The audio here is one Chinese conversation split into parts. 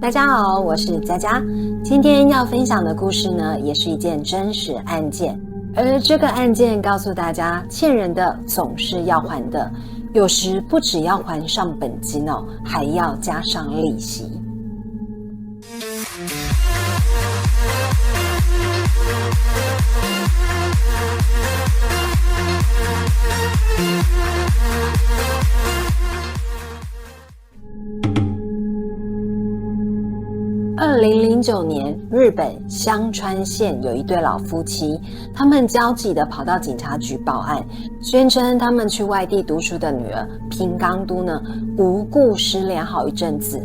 大家好，我是佳佳。今天要分享的故事呢，也是一件真实案件。而这个案件告诉大家，欠人的总是要还的，有时不只要还上本金哦，还要加上利息。2009年，日本香川县有一对老夫妻，他们焦急地跑到警察局报案，宣称他们去外地读书的女儿平冈都呢无故失联好一阵子，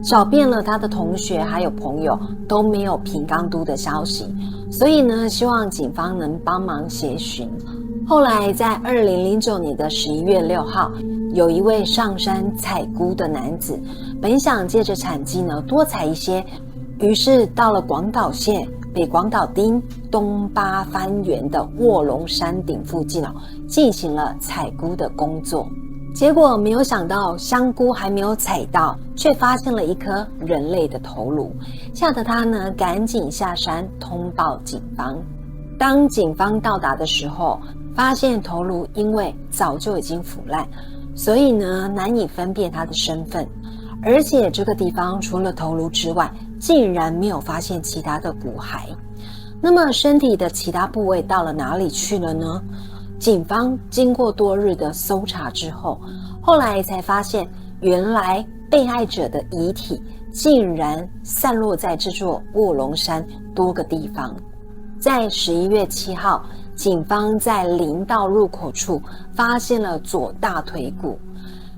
找遍了他的同学还有朋友都没有平冈都的消息，所以呢希望警方能帮忙协寻。后来在2009年的11月6号，有一位上山采菇的男子，本想借着产季呢多采一些，于是到了广岛县北广岛町东八幡原的卧龙山顶附近进行了采菇的工作。结果没有想到香菇还没有采到，却发现了一颗人类的头颅，吓得他呢赶紧下山通报警方。当警方到达的时候，发现头颅因为早就已经腐烂，所以呢难以分辨他的身份，而且这个地方除了头颅之外，竟然没有发现其他的骨骸。那么身体的其他部位到了哪里去了呢？警方经过多日的搜查之后，后来才发现，原来被害者的遗体竟然散落在这座卧龙山多个地方。在11月7号，警方在林道入口处发现了左大腿骨。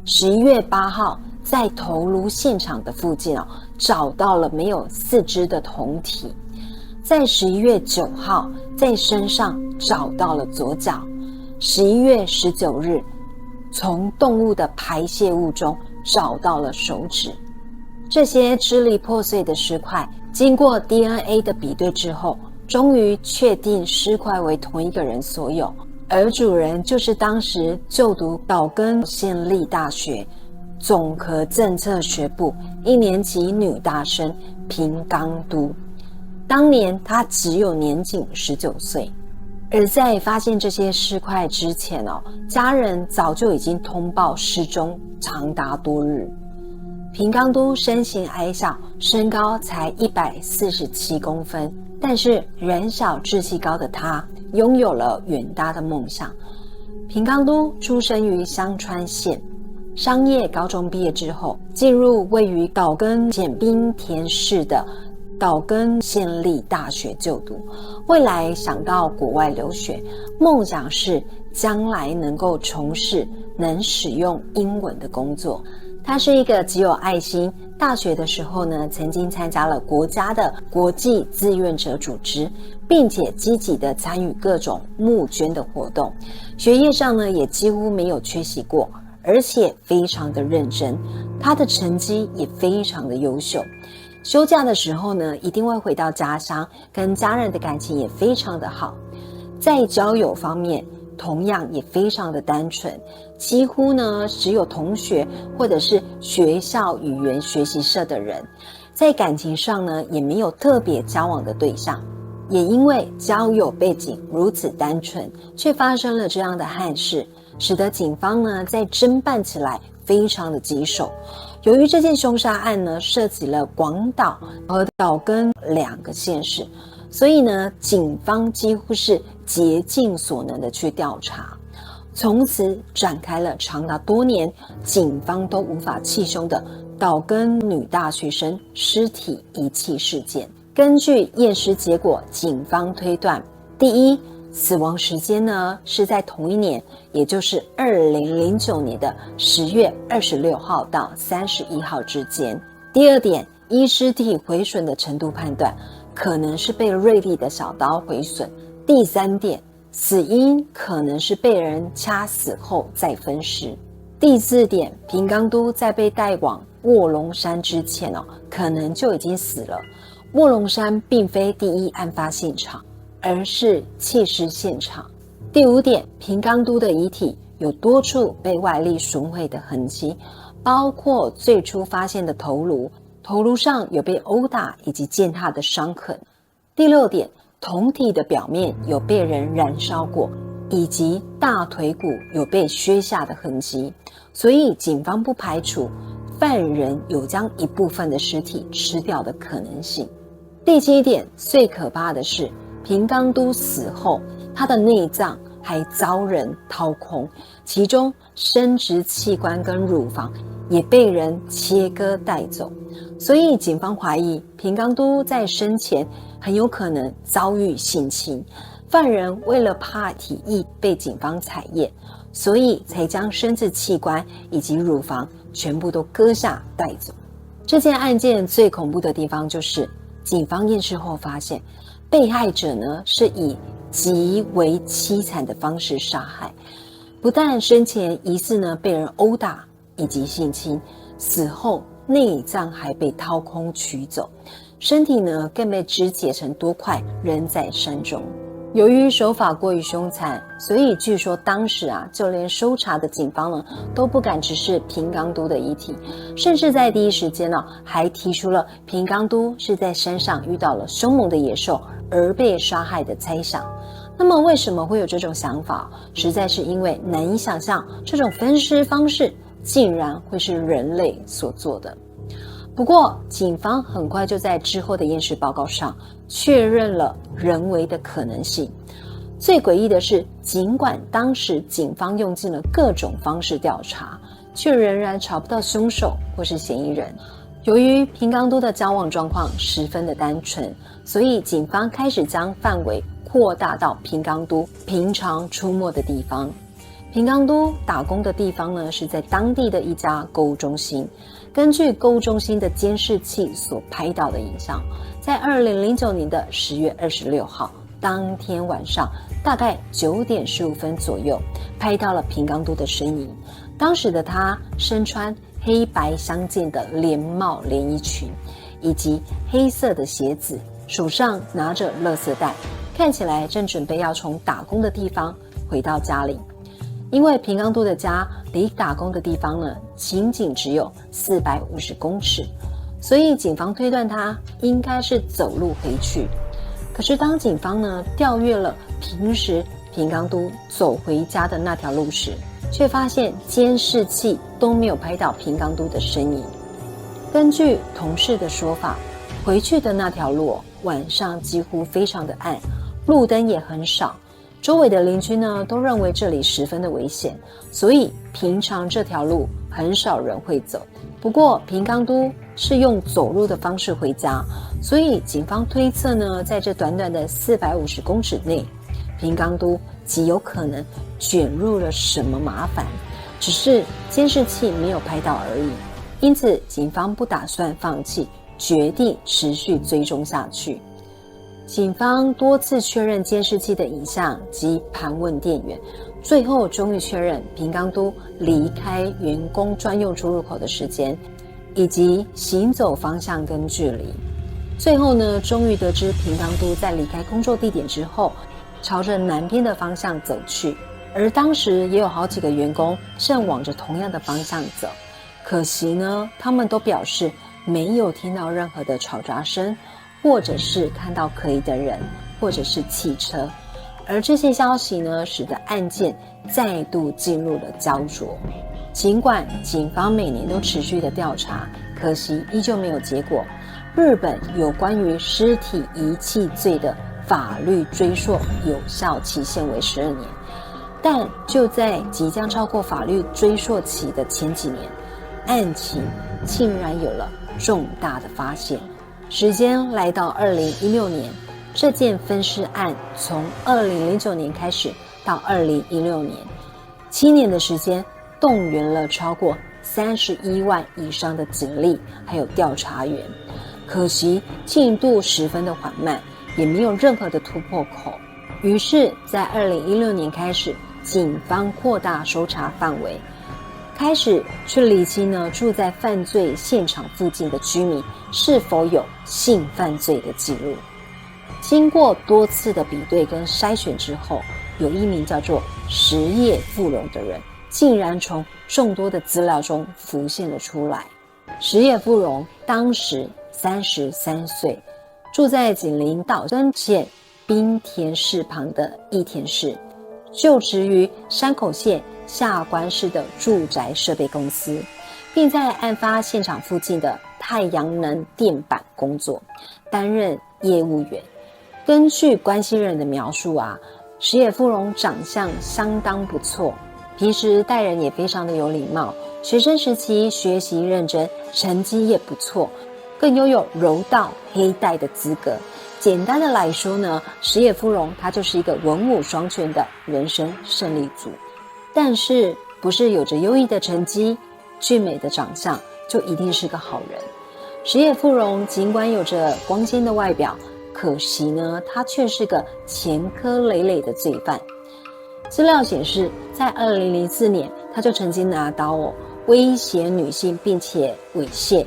11月8号，在头颅现场的附近找到了没有四肢的胴体。在11月9号，在身上找到了左脚。11月19日，从动物的排泄物中找到了手指。这些支离破碎的尸块，经过 DNA 的比对之后，终于确定尸块为同一个人所有，而主人就是当时就读岛根县立大学总和政策学部1年级女大生平冈都。当年她只有年仅19岁。而在发现这些尸块之前家人早就已经通报失踪长达多日。平冈都身形矮小，身高才147公分，但是人小志气高的他拥有了远大的梦想。平冈都出生于香川县，商业高中毕业之后，进入位于岛根县滨田市的岛根县立大学就读，未来想到国外留学，梦想是将来能够从事能使用英文的工作。他是一个极有爱心，大学的时候呢，曾经参加了国家的国际志愿者组织，并且积极的参与各种募捐的活动。学业上呢，也几乎没有缺席过，而且非常的认真，他的成绩也非常的优秀。休假的时候呢，一定会回到家乡，跟家人的感情也非常的好。在交友方面，同样也非常的单纯，几乎呢只有同学或者是学校语言学习社的人。在感情上呢，也没有特别交往的对象。也因为交友背景如此单纯，却发生了这样的憾事，使得警方呢在侦办起来非常的棘手。由于这件凶杀案呢涉及了广岛和岛根2个县市，所以呢警方几乎是竭尽所能的去调查，从此展开了长达多年警方都无法气凶的岛根女大学生尸体遗弃事件。根据验尸结果，警方推断，第一，死亡时间呢是在同一年，也就是2009年的10月26号到31号之间。第二点，依尸体毁损的程度判断，可能是被锐利的小刀毁损。第三点，死因可能是被人掐死后再分尸。第四点，平冈都在被带往卧龙山之前可能就已经死了。卧龙山并非第一案发现场，而是弃尸现场。第五点，平冈都的遗体有多处被外力损毁的痕迹，包括最初发现的头颅头颅上有被殴打以及践踏的伤痕。第6点，胴体的表面有被人燃烧过，以及大腿骨有被削下的痕迹，所以警方不排除犯人有将一部分的尸体吃掉的可能性。第7点，最可怕的是平冈都死后，他的内脏还遭人掏空，其中生殖器官跟乳房也被人切割带走，所以警方怀疑平冈都在生前很有可能遭遇性侵。犯人为了怕体液被警方采验，所以才将生殖器官以及乳房全部都割下带走。这件案件最恐怖的地方就是，警方验尸后发现，被害者呢是以极为凄惨的方式杀害，不但生前疑似呢被人殴打以及性侵，死后内脏还被掏空取走，身体呢更被肢解成多块扔在山中。由于手法过于凶残，所以据说当时就连搜查的警方呢都不敢直视平冈都的遗体，甚至在第一时间还提出了平冈都是在山上遇到了凶猛的野兽而被杀害的猜想。那么为什么会有这种想法？实在是因为难以想象这种分尸方式竟然会是人类所做的。不过警方很快就在之后的验尸报告上确认了人为的可能性。最诡异的是，尽管当时警方用尽了各种方式调查，却仍然找不到凶手或是嫌疑人。由于平冈都的交往状况十分的单纯，所以警方开始将范围扩大到平冈都平常出没的地方。平冈都打工的地方呢，是在当地的一家购物中心。根据购物中心的监视器所拍到的影像，在2009年的10月26号当天晚上，大概9点15分左右，拍到了平冈都的身影。当时的他身穿黑白相间的连帽连衣裙，以及黑色的鞋子，手上拿着垃圾袋，看起来正准备要从打工的地方回到家里。因为平冈都的家离打工的地方呢，仅仅只有450公尺，所以警方推断他应该是走路回去。可是当警方呢调阅了平时平冈都走回家的那条路时，却发现监视器都没有拍到平冈都的身影。根据同事的说法，回去的那条路晚上几乎非常的暗，路灯也很少。周围的邻居呢都认为这里十分的危险，所以平常这条路很少人会走。不过平冈都是用走路的方式回家，所以警方推测呢，在这短短的450公尺内，平冈都极有可能卷入了什么麻烦，只是监视器没有拍到而已。因此警方不打算放弃，决定持续追踪下去。警方多次确认监视器的影像及盘问店员，最后终于确认平冈都离开员工专用出入口的时间，以及行走方向跟距离。最后呢，终于得知平冈都在离开工作地点之后，朝着南边的方向走去，而当时也有好几个员工正往着同样的方向走。可惜呢，他们都表示没有听到任何的吵杂声，或者是看到可疑的人，或者是汽车。而这些消息呢，使得案件再度进入了焦灼。尽管警方每年都持续的调查，可惜依旧没有结果。日本有关于尸体遗弃罪的法律追溯有效期限为12年，但就在即将超过法律追溯期的前几年，案情竟然有了重大的发现。时间来到2016年，这件分尸案从2009年开始到2016年，7年的时间，动员了超过31万以上的警力还有调查员。可惜进度十分的缓慢，也没有任何的突破口。于是在2016年开始，警方扩大搜查范围，开始去厘清住在犯罪现场附近的居民是否有性犯罪的记录。经过多次的比对跟筛选之后，有一名叫做石叶富荣的人竟然从众多的资料中浮现了出来。石野富荣当时33岁，住在紧邻岛根县滨田市旁的益田市，就职于山口县下关市的住宅设备公司，并在案发现场附近的太阳能电板工作，担任业务员。根据关系人的描述石野富荣长相相当不错，平时待人也非常的有礼貌，学生时期学习认真，成绩也不错，更拥有柔道黑带的资格。简单的来说呢，石野富荣他就是一个文武双全的人生胜利组。但是不是有着优异的成绩、俊美的长相就一定是个好人。石野富荣尽管有着光鲜的外表，可惜呢，他却是个前科累累的罪犯。资料显示，在2004年，他就曾经拿刀威胁女性，并且猥亵，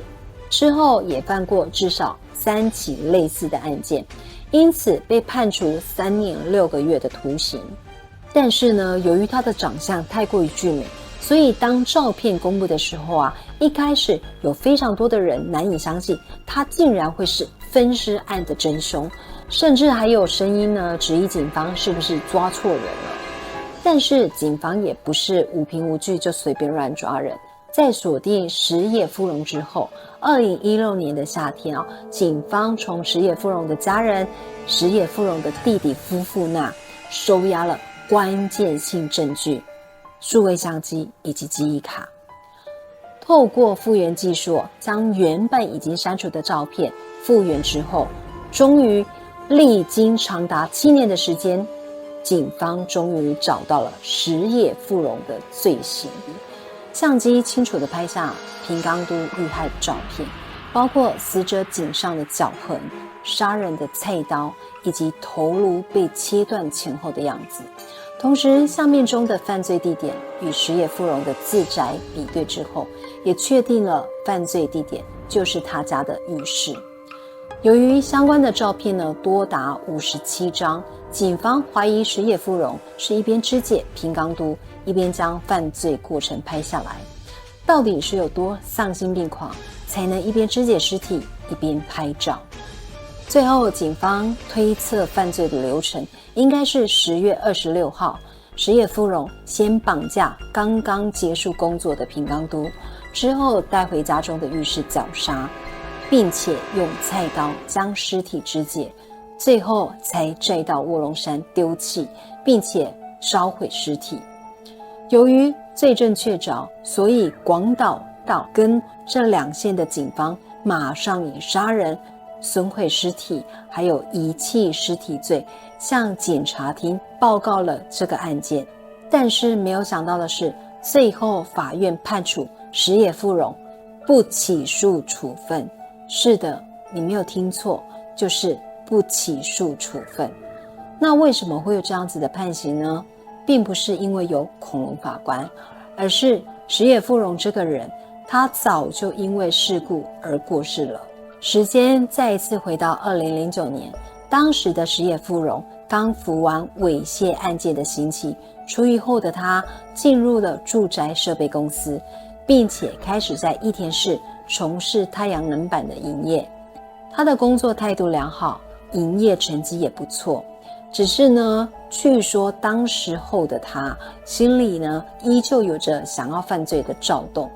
之后也犯过至少3起类似的案件，因此被判处3年6个月的徒刑。但是呢，由于他的长相太过于俊美，所以当照片公布的时候一开始有非常多的人难以相信他竟然会是分尸案的真凶，甚至还有声音呢质疑警方是不是抓错人了。但是警方也不是无凭无据就随便乱抓人，在锁定石野富荣之后，2016年的夏天警方从石野富荣的家人、石野富荣的弟弟夫妇那收押了关键性证据，数位相机以及记忆卡。透过复原技术，将原本已经删除的照片复原之后，终于历经长达7年的时间，警方终于找到了石野富荣的罪行。相机清楚地拍下平冈都遇害的照片，包括死者颈上的绞痕、杀人的菜刀以及头颅被切断前后的样子。同时，相片中的犯罪地点与石野富荣的自宅比对之后，也确定了犯罪地点就是他家的浴室。由于相关的照片呢多达57张，警方怀疑石野富荣是一边肢解平冈都，一边将犯罪过程拍下来。到底是有多丧心病狂，才能一边肢解尸体一边拍照？最后，警方推测犯罪的流程应该是10月26号，石野富荣先绑架刚刚结束工作的平冈都，之后带回家中的浴室绞杀，并且用菜刀将尸体肢解，最后才拽到卧龙山丢弃，并且烧毁尸体。由于罪证确凿，所以广岛岛跟这2县的警方马上以杀人、损毁尸体还有遗弃尸体罪向检察厅报告了这个案件。但是没有想到的是，最后法院判处石野富荣不起诉处分。是的，你没有听错，就是不起诉处分。那为什么会有这样子的判刑呢？并不是因为有恐龙法官，而是石野富荣这个人，他早就因为事故而过世了。时间再一次回到2009年，当时的石野富荣刚服完猥亵案件的刑期，出狱后的他进入了住宅设备公司，并且开始在益田市从事太阳能板的营业。他的工作态度良好，营业成绩也不错。只是呢，据说当时候的他心里呢，依旧有着想要犯罪的躁动。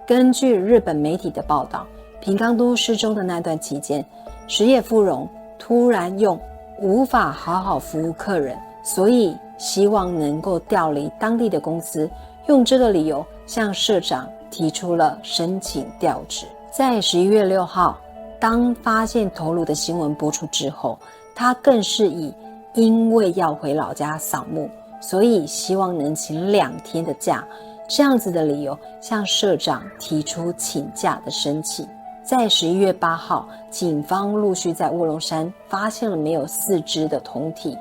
根据日本媒体的报道，平冈都失踪的那段期间，石野富荣突然用无法好好服务客人，所以希望能够调离当地的公司，用这个理由向社长提出了申请调职。在11月6号，当发现头颅的新闻播出之后，他更是因为要回老家扫墓，所以希望能请2天的假，这样子的理由向社长提出请假的申请。在11月8号，警方陆续在卧龙山发现了没有4肢的铜体，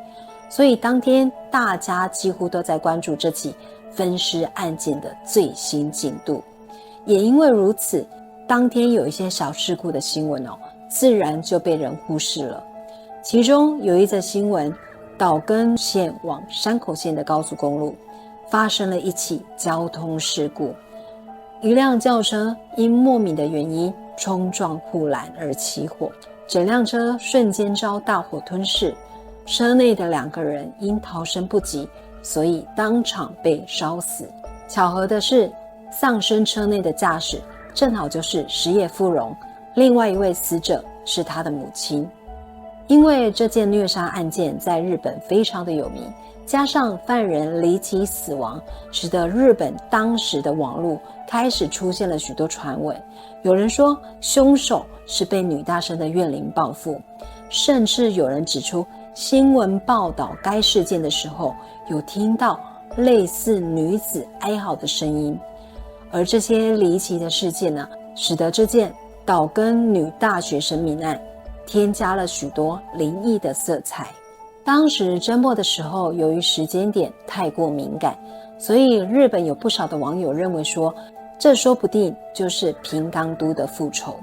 所以当天大家几乎都在关注这起分尸案件的最新进度。也因为如此，当天有一些小事故的新闻自然就被人忽视了。其中有一则新闻，岛根县往山口县的高速公路发生了一起交通事故。一辆轿车因莫名的原因冲撞护栏而起火，整辆车瞬间遭大火吞噬，车内的2个人因逃生不及，所以当场被烧死。巧合的是，丧生车内的驾驶正好就是石野富荣，另外一位死者是他的母亲。因为这件虐杀案件在日本非常的有名，加上犯人离奇死亡，使得日本当时的网络开始出现了许多传闻。有人说凶手是被女大生的怨灵报复，甚至有人指出新闻报道该事件的时候，有听到类似女子哀嚎的声音。而这些离奇的事件呢，使得这件岛根女大学生命案添加了许多灵异的色彩。当时侦破的时候，由于时间点太过敏感，所以日本有不少的网友认为说，这说不定就是平冈都的复仇。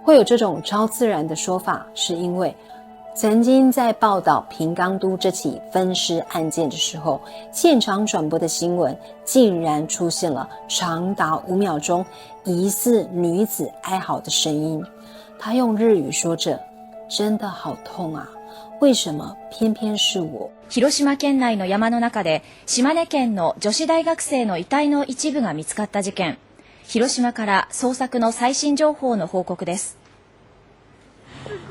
会有这种超自然的说法，是因为曾经在报道平冈都这起分尸案件的时候，现场转播的新闻竟然出现了长达5秒钟疑似女子哀嚎的声音。她用日语说着：“真的好痛啊，为什么偏偏是我？”広島県内の山の中で島根県の女子大学生の遺体の一部が見つかった事件。広島から捜索の最新情報の報告です。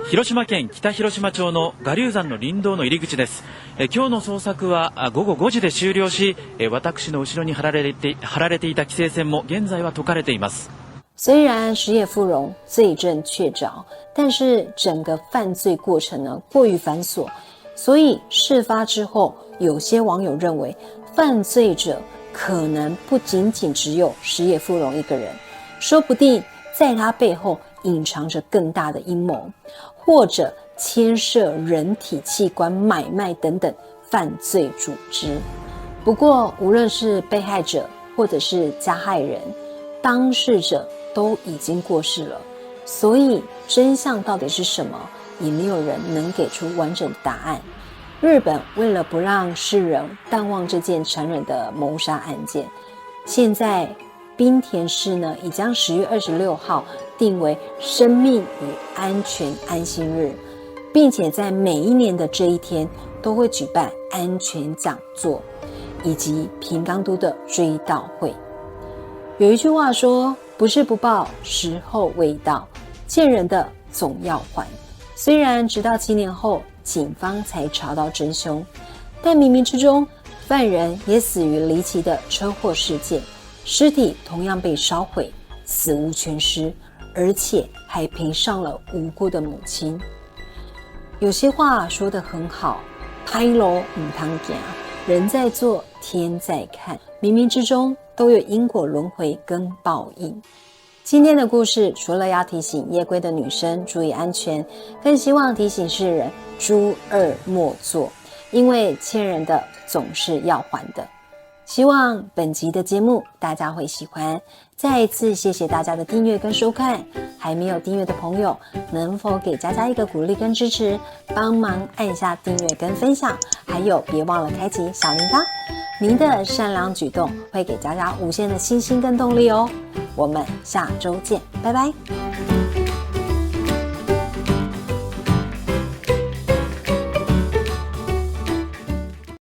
広島県北広島町の我流山の林道の入り口です。今日の捜索は午後5時で終了し、私の後ろに張られていた規制線も現在は解かれています。虽然石野富荣罪证确凿，但是整个犯罪过程呢过于繁琐，所以事发之后，有些网友认为犯罪者可能不仅仅只有石野富荣一个人，说不定在他背后隐藏着更大的阴谋，或者牵涉人体器官买卖等等犯罪组织。不过无论是被害者或者是加害人，当事者都已经过世了，所以真相到底是什么，也没有人能给出完整答案。日本为了不让世人淡忘这件残忍的谋杀案件，现在滨田市呢已将10月26号定为生命与安全安心日，并且在每一年的这一天都会举办安全讲座以及平冈都的追悼会。有一句话说，不是不报，时候未到，欠人的总要还。虽然直到7年后警方才查到真凶，但冥冥之中犯人也死于离奇的车祸事件，尸体同样被烧毁，死无全尸，而且还赔上了无辜的母亲。有些话说得很好，歹路唔通行，人在做天在看，冥冥之中都有因果轮回跟报应。今天的故事除了要提醒夜归的女生注意安全，更希望提醒世人诸恶莫作，因为欠人的总是要还的。希望本集的节目大家会喜欢，再一次谢谢大家的订阅跟收看。还没有订阅的朋友，能否给佳佳一个鼓励跟支持，帮忙按下订阅跟分享，还有别忘了开启小铃铛，您的善良举动会给佳佳无限的信心跟动力哦。我们下周见，拜拜。